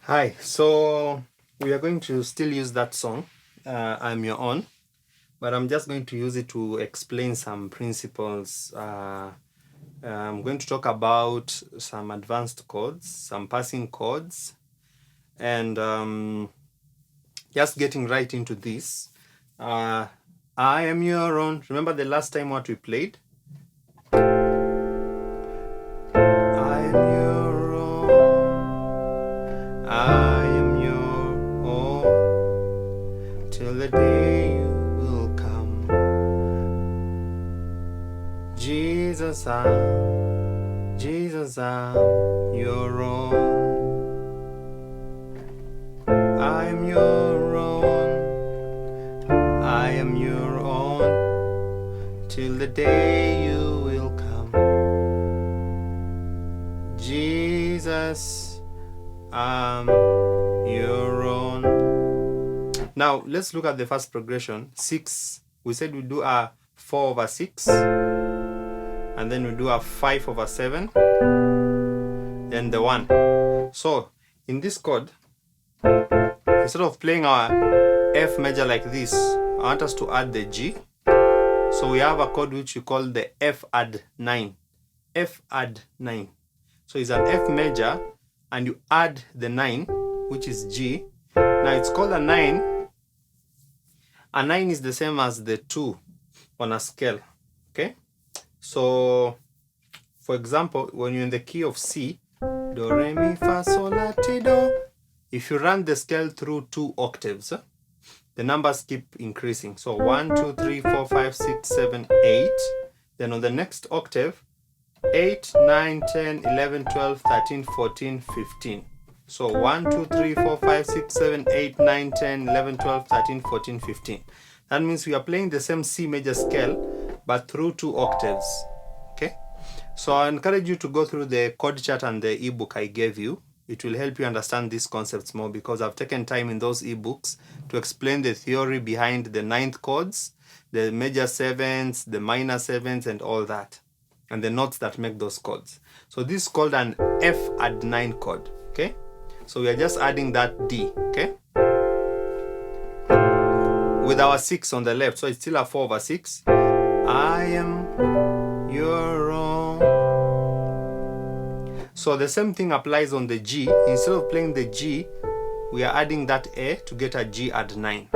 Hi, so we are going to still use that song, I'm Your Own, but I'm just going to use it to explain some principles. I'm going to talk about some advanced chords, some passing chords, and just getting right into this. I am your own. Remember the last time what we played? I am your own. I am your own. Till the day you will come. Jesus, I'm your own. I am your own. I am your own. Till the day you will come. Jesus, I'm your own. Now, let's look at the first progression. 6. We said we do a 4/6. And then we do a 5/7. Then the 1. So, in this chord, instead of playing our F major like this, I want us to add the G. So we have a chord which we call the F add 9. F add 9. So it's an F major and you add the 9, which is G. Now it's called a 9. A 9 is the same as the 2 on a scale. Okay? So, for example, when you're in the key of C, Do, Re, Mi, Fa, Sol, La, Ti, Do, if you run the scale through 2 octaves, the numbers keep increasing. So 1, 2, 3, 4, 5, 6, 7, 8. Then on the next octave, 8, 9, 10, 11, 12, 13, 14, 15. So 1, 2, 3, 4, 5, 6, 7, 8, 9, 10, 11, 12, 13, 14, 15. That means we are playing the same C major scale, but through 2 octaves. Okay? So I encourage you to go through the chord chart and the ebook I gave you. It will help you understand these concepts more because I've taken time in those ebooks to explain the theory behind the 9th chords, the major 7s, the minor 7s, and all that, and the notes that make those chords. So this is called an F add 9 chord. Okay? So we are just adding that D. Okay? With our 6 on the left. So it's still a 4/6. I am your own. So the same thing applies on the G. Instead of playing the G, we are adding that A to get a G add 9.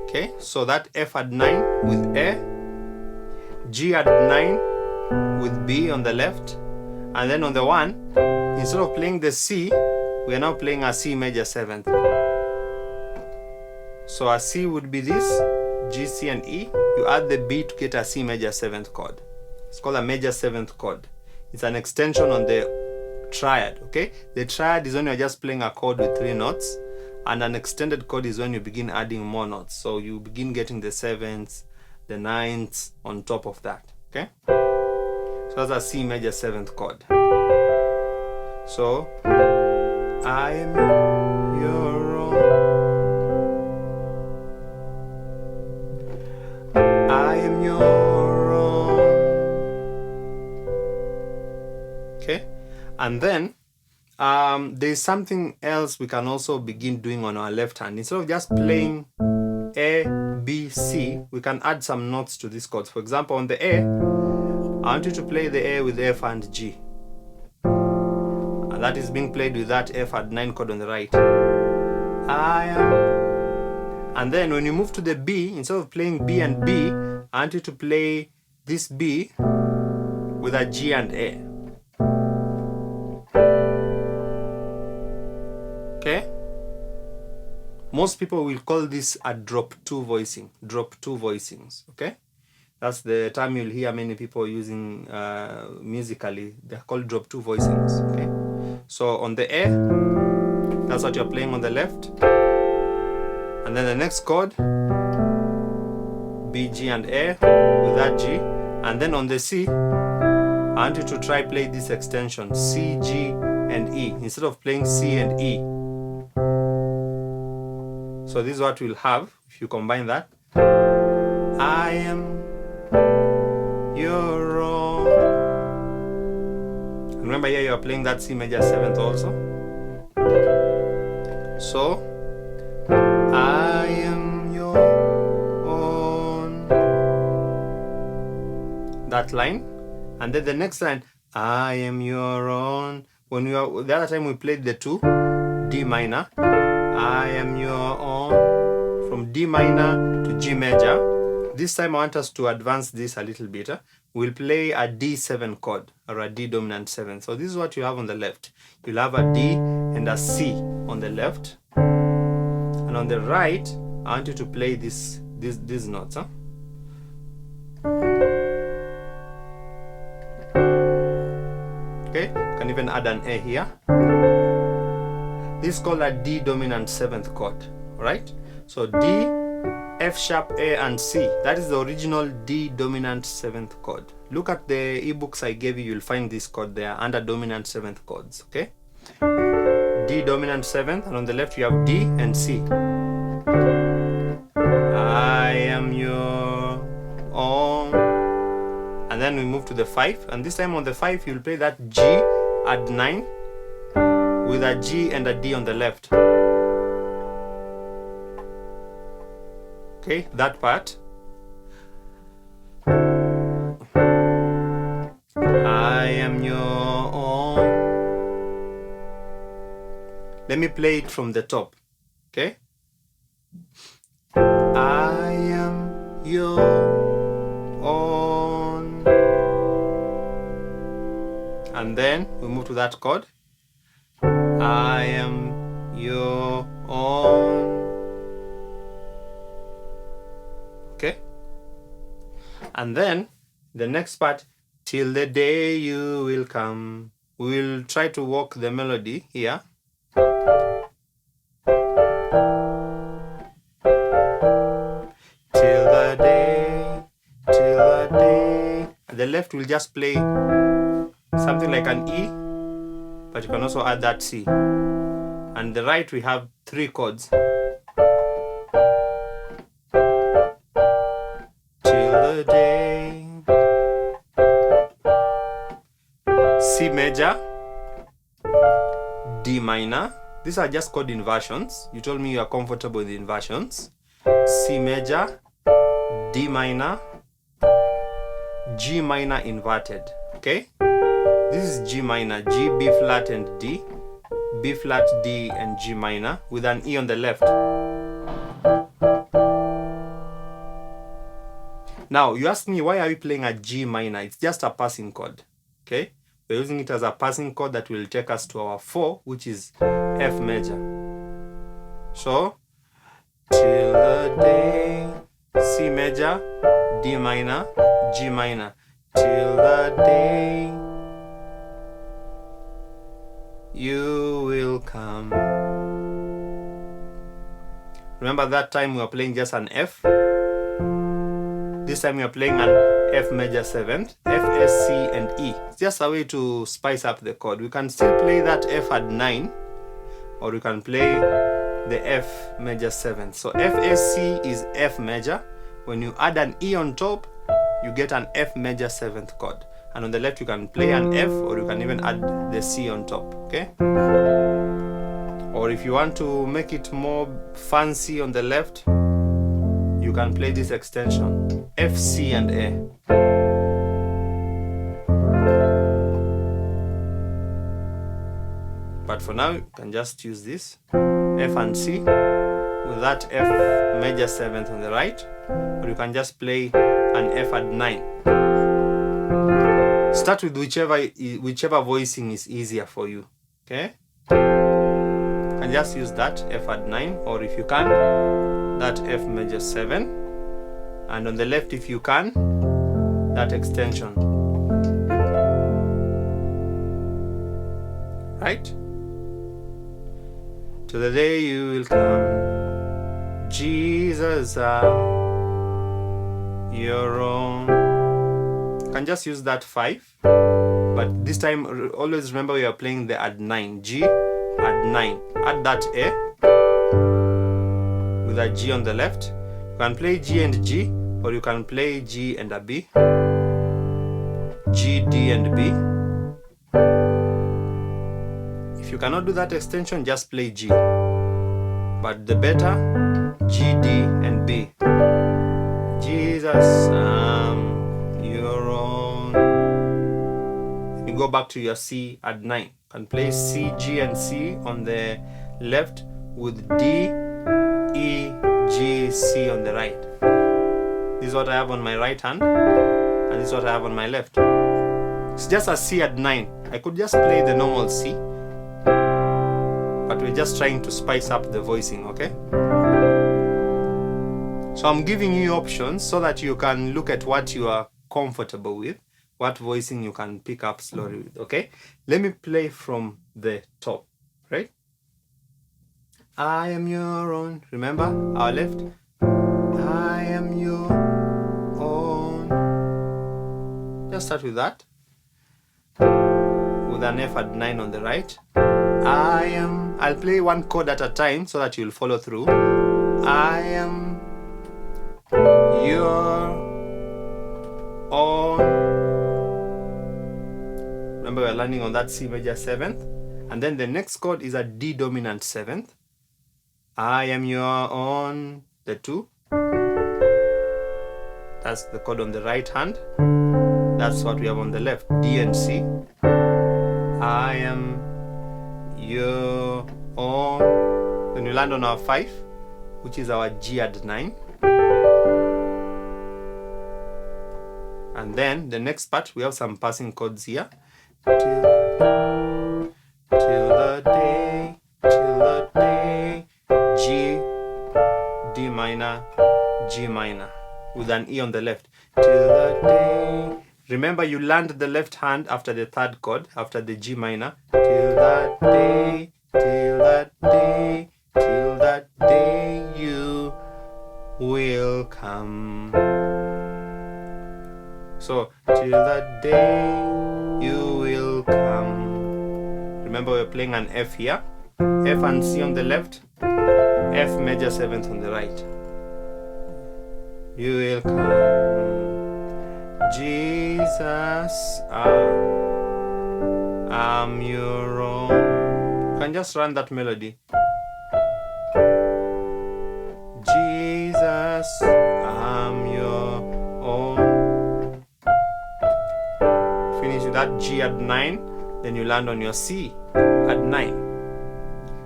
Okay, so that F add 9 with A, G add 9 with B on the left, and then on the 1, instead of playing the C, we are now playing a C major 7th. So a C would be this, G, C, and E. You add the B to get a C major 7th chord. It's called a major 7th chord. It's an extension on the triad, okay? The triad is when you're just playing a chord with 3 notes, and an extended chord is when you begin adding more notes. So you begin getting the 7s, the 9s on top of that, okay? So that's a C major 7th chord. So, I am your own. I am your own. Okay? And then, there's something else we can also begin doing on our left hand. Instead of just playing A, B, C, we can add some notes to these chords. For example, on the A, I want you to play the A with F and G. And that is being played with that F add 9 chord on the right. I am. And then when you move to the B, instead of playing B and B, I want you to play this B with a G and A. Okay? Most people will call this a drop 2 voicing. Drop 2 voicings. Okay? That's the term you'll hear many people using musically. They're called drop 2 voicings. Okay? So on the A, that's what you're playing on the left. And then the next chord, B, G, and A with that G. And then on the C, I want you to try play this extension, C, G, and E, instead of playing C and E. So this is what we'll have if you combine that. I am your own. And remember here you are playing that C major 7th also. So, I am your own. That line. And then the next line, I am your own. When we are, the other time we played the 2, D minor. I am your own. From D minor to G major. This time I want us to advance this a little bit. We'll play a D7 chord, or a D dominant 7. So this is what you have on the left. You'll have a D and a C on the left. And on the right, I want you to play these notes. Okay, you can even add an A here. This is called a D dominant 7th chord. Alright? So D, F sharp, A, and C. That is the original D dominant 7th chord. Look at the ebooks I gave you, you'll find this chord there under dominant 7th chords. Okay? D dominant 7th, and on the left you have D and C. I am your own. And then we move to the 5, and this time on the 5 you'll play that G at 9 with a G and a D on the left. Okay, that part. I am your own. Let me play it from the top. Okay? I am your own. And then we move to that chord. I am your own. Okay? And then the next part, till the day you will come. We will try to walk the melody here. Till the day, till the day. And the left will just play something like an E, but you can also add that C. And the right we have 3 chords. Till the day. C major, D minor. These are just chord inversions. You told me you are comfortable with the inversions. C major, D minor, G minor inverted. Okay? This is G minor, G, B flat and D, B flat, D and G minor with an E on the left. Now, you ask me, why are we playing a G minor? It's just a passing chord. Okay? We're using it as a passing chord that will take us to our 4, which is F major. So, till the day, C major, D minor, G minor. Till the day you will come. Remember that time we were playing just an F? This time we are playing an F major 7th, F, S, C, and E. It's just a way to spice up the chord. We can still play that F at 9, or we can play the F major 7th. So F, S, C is F major. When you add an E on top, you get an F major 7th chord. And on the left you can play an F, or you can even add the C on top. Okay? Or if you want to make it more fancy on the left, you can play this extension, F, C, and A. But for now, you can just use this, F and C, with that F major 7th on the right, or you can just play an F at 9. Start with whichever voicing is easier for you, okay? You can just use that F at 9, or if you can, that F major 7, and on the left, if you can, that extension. Right? To the day you will come, Jesus, your own. You can just use that 5, but this time always remember we are playing the add 9, G add 9. Add that A with a G on the left. You can play G and G, or you can play G and a B, G, D and B. If you cannot do that extension, just play G. But the better, G, D, and B. Jesus, your own. You go back to your C at 9. You can play C, G, and C on the left with D, E, G, C on the right. This is what I have on my right hand, and this is what I have on my left. It's just a C at 9. I could just play the normal C, but we're just trying to spice up the voicing, okay? So I'm giving you options so that you can look at what you are comfortable with, what voicing you can pick up slowly with, okay? Let me play from the top, right? I am your own. Remember our left? I am your own. Just start with that. With an F at 9 on the right. I'll play one chord at a time so that you'll follow through. I am your own. Remember, we're landing on that C major 7th. And then the next chord is a D dominant 7th. I am your own, the 2. That's the chord on the right hand. That's what we have on the left, D and C. I am your own. Then we land on our 5, which is our G at 9. And then the next part, we have some passing chords here. Till the day, G, D minor, G minor, with an E on the left. Till the day. Remember, you land the left hand after the third chord, after the G minor. Till that day, till that day, till that day you will come. So, till that day you will come. Remember, we're playing an F here. F and C on the left, F major 7th on the right. You will come. Jesus, I'm your own. You can just run that melody. Jesus, I'm your own. Finish with that G at 9, then you land on your C at 9.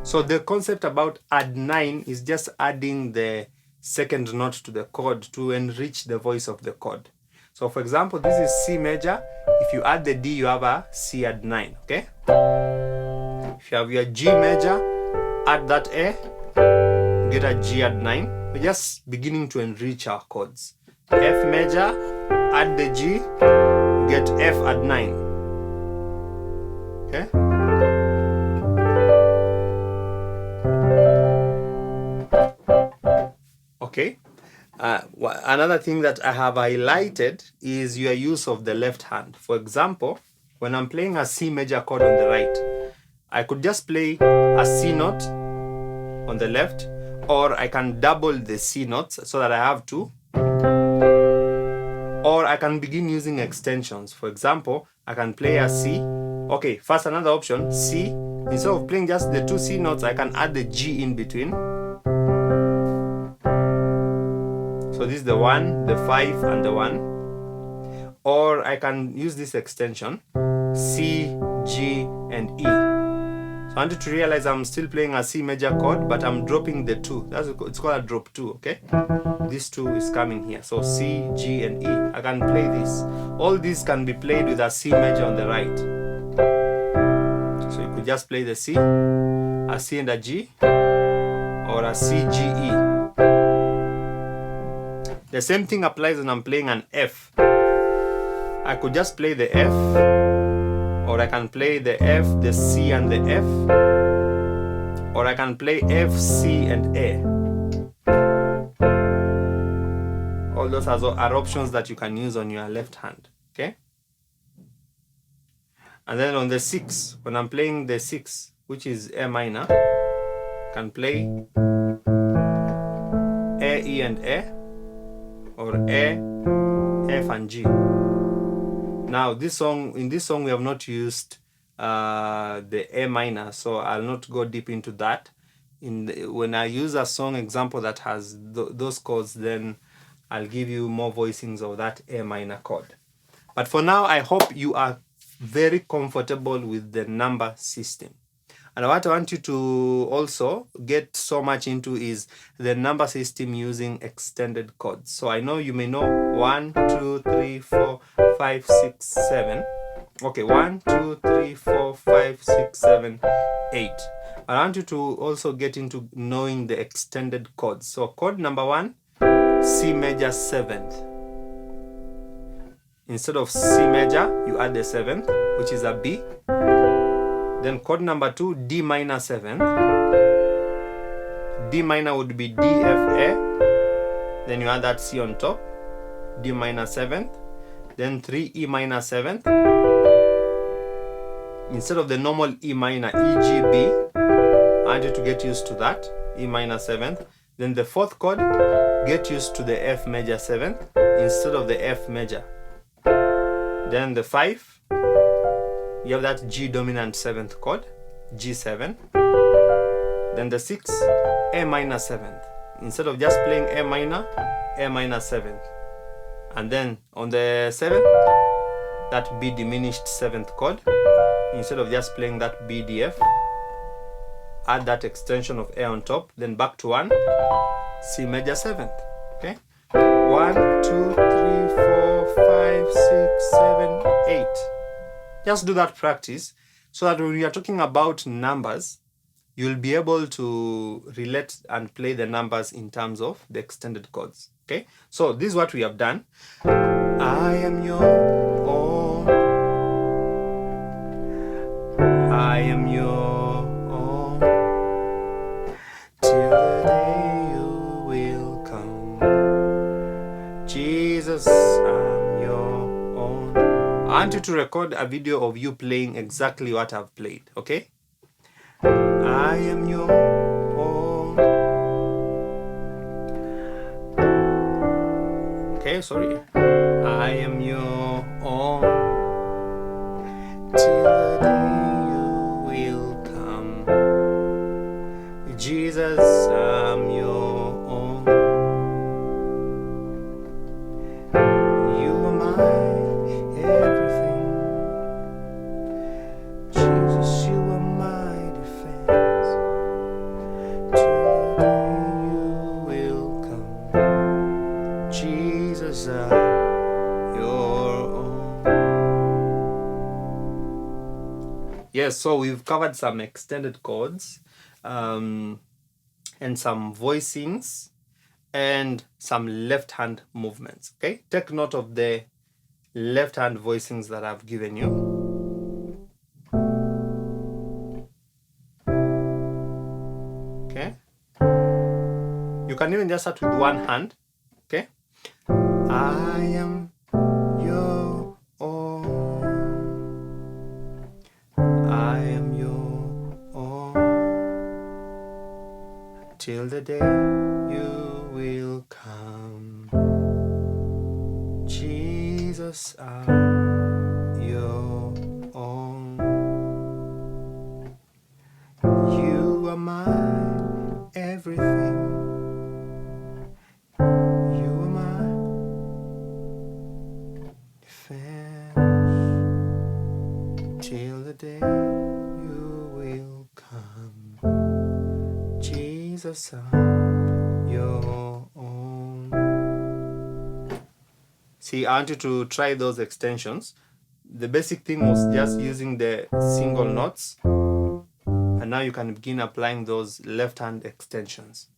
So the concept about add 9 is just adding the second note to the chord to enrich the voice of the chord. So for example, this is C major. If you add the D, you have a C at 9, okay? If you have your G major, add that A, get a G at 9. We're just beginning to enrich our chords. F major, add the G, get F at 9. Okay? Okay. Another thing that I have highlighted is your use of the left hand. For example, when I'm playing a C major chord on the right, I could just play a C note on the left, or I can double the C notes so that I have 2. Or I can begin using extensions. For example, I can play a C. Okay, first another option, C. Instead of playing just the 2 C notes, I can add the G in between. So this is the 1, the 5, and the 1. Or I can use this extension, C, G, and E. So I want you to realize I'm still playing a C major chord, but I'm dropping the 2. It's called a drop 2, okay? This 2 is coming here. So C, G, and E. I can play this. All these can be played with a C major on the right. So you could just play the C, a C and a G, or a C, G, E. The same thing applies when I'm playing an F. I could just play the F, or I can play the F, the C, and the F, or I can play F, C, and A. All those are options that you can use on your left hand, okay? And then on the 6, when I'm playing the 6, which is A minor, I can play A, E, and A, or A, F, and G. Now in this song we have not used the A minor, so I'll not go deep into that. When I use a song example that has those chords, then I'll give you more voicings of that A minor chord. But for now, I hope you are very comfortable with the number system. And what I want you to also get so much into is the number system using extended chords. So I know you may know 1, 2, 3, 4, 5, 6, 7. Okay, 1, 2, 3, 4, 5, 6, 7, 8. I want you to also get into knowing the extended chords. So chord number 1, C major 7th. Instead of C major, you add the 7th, which is a B. Then chord number 2, D minor 7th. D minor would be D, F, A. Then you add that C on top. D minor 7th. Then 3, E minor 7th. Instead of the normal E minor, E, G, B. I want you to get used to that. E minor 7th. Then the 4th chord, get used to the F major 7th instead of the F major. Then the 5. You have that G dominant 7th chord, G7. Then the 6, A minor 7th. Instead of just playing A minor 7th. And then on the 7th, that B diminished 7th chord. Instead of just playing that B, D, F, add that extension of A on top. Then back to 1, C major 7th. Okay? 1, 2, 3, 4, 5, 6, 7, 8. Just do that practice so that when we are talking about numbers, you'll be able to relate and play the numbers in terms of the extended chords. Okay? So this is what we have done. I am your own. I am your own. Till the day you will come. Jesus, I'm your own. I want you to record a video of you playing exactly what I've played, okay? I am your own. Okay, sorry. I am your own. Till the day you will come. Jesus, I'm your own. You are my everything. Jesus, you are my defense. Till the day you will come. Jesus, I'm your own. Yes, so we've covered some extended chords, and some voicings, and some left hand movements. Okay, take note of the left hand voicings that I've given you. Okay, you can even just start with one hand. Okay, I am your own. I am your own. Till the day you will come. Jesus, I'm your own. You are my everything. You are my defense. Till the day you will come. Jesus, I'm your own. See, I want you to try those extensions. The basic thing was just using the single notes, and now you can begin applying those left hand extensions.